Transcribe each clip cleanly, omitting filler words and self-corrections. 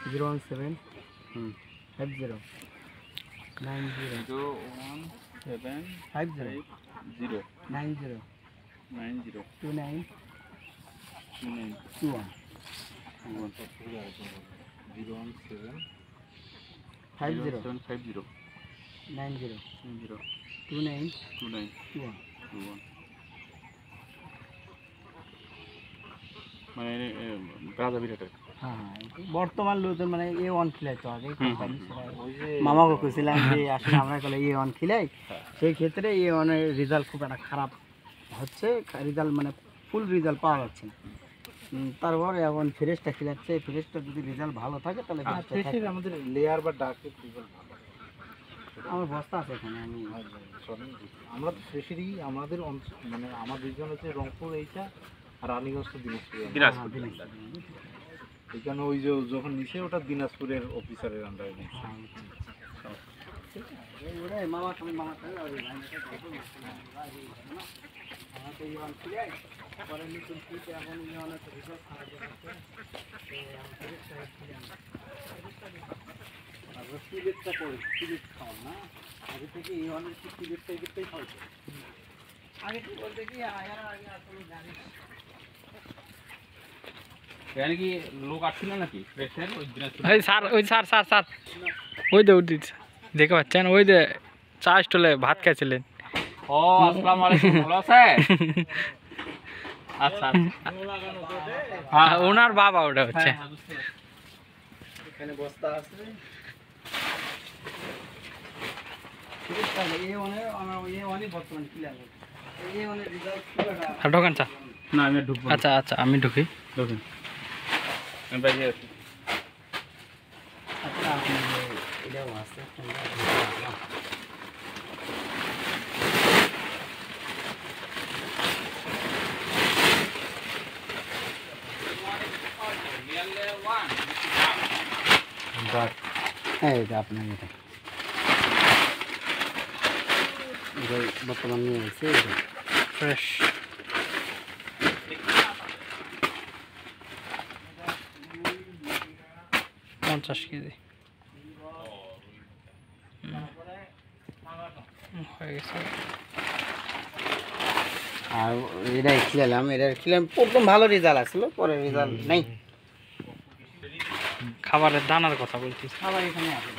017 50 90 017 50 0 90 90 29 29 21 50 0750 90 0 29 29 21 21 মানে রাজা বিরাটের। হ্যাঁ বর্তমান লোকজন মানে A1 খেলাই তো আগে কোম্পানি মামাকে কইছিলাম যে আসলে আমরা কলে A1 খেলাই সেই ক্ষেত্রে A1 এর রেজাল্ট খুব একটা খারাপ হচ্ছে, রেজাল্ট মানে ফুল রেজাল্ট পাওয়া যাচ্ছে না। তারপর এখন ফ্রেশটা খেলাচ্ছে, ফ্রেশটা যদি রেজাল্ট ভালো থাকে তাহলে আমাদের লেয়ার বা ডার্কের রেজাল্ট ভালো। আমার বস্তা আছে এখানে, আমি আমরা তো ফ্রেশেরই আমাদের মানে আমার রিজন হচ্ছে রংপুর এইটা আর রানীগঞ্জ তো দিনাজপুর। এখানে ওই যে যখন নিচে ওটা দিনাজপুরের অফিসারের আন্ডারে নিচ্ছে। মামা পরে নতুন শীত এখন অনেক রিজাল্ট খারাপ তারপর সিলেটটা করি, সিলেট খাওয়া না আগে থেকে এই অনেক সিলেটটা এদিকটাই খাওয়াইছে। আগে কি বলতে কি আগে আসলে জানিস এখানে কি লোক আসছিল নাকি ফ্রেশের ওই দিনাজপুর? ওই স্যার ওই দে উঠি দেখে পাচ্ছেন, ওই যে চা স্টলে ভাত খাইছিলেন। ও আসসালামু আলাইকুম, ভালো আছে? আচ্ছা হ্যাঁ ওনার বাবা ওটা হচ্ছে। এখানে বস্তা আছে সিলেটটা এই অনেক আমার এই অনেক বর্তমান ক্লিয়ার এই অনেক রেজাল্ট আর ঢোকান চা। না আমি ঢুকবো। আচ্ছা আচ্ছা আমি ঢুকি। ঢুকেন, আমি বাইরে আছি। আচ্ছা আপনি এটাও আছে এটা আপনার এটা বর্তমান নিয়ে আছে ফ্রেশ 50 কেজি হয়ে গেছে। আর এটাই খেলাম, প্রথম ভালো রেজাল্ট আসলো, পরে রেজাল্ট নেই। খাবারের দানার কথা বলছি। খাবার এখানে আছে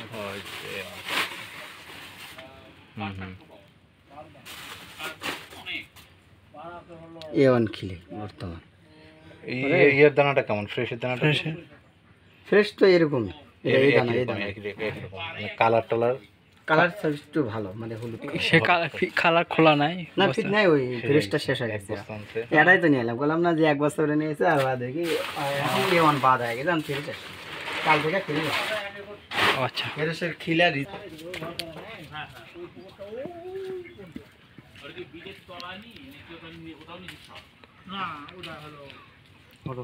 A1 খিলে বর্তমান এর দানাটা কেমন? ফ্রেশের দানাটা ফ্রেশ তো এরকমই, এই দানা কালার টালার কালার একটু ভালো মানে হলুদ সে কালার খোলা নাই না, ঠিক নাই, ওই ফ্রেশটা শেষ হয়ে গেছে। এটাই তো নিয়ে এলাম, বললাম না যে 1 বছরে নিয়েছে আর দেখি এখন A1 বাদ হয়ে গেছে, আমি ফ্রেশ কাল থেকে খেলি। আচ্ছা ফ্রেশের খিলা বিদেশ তলানি নাকি ওটা নিয়ে ওটাও নিয়ে না ওটা হলো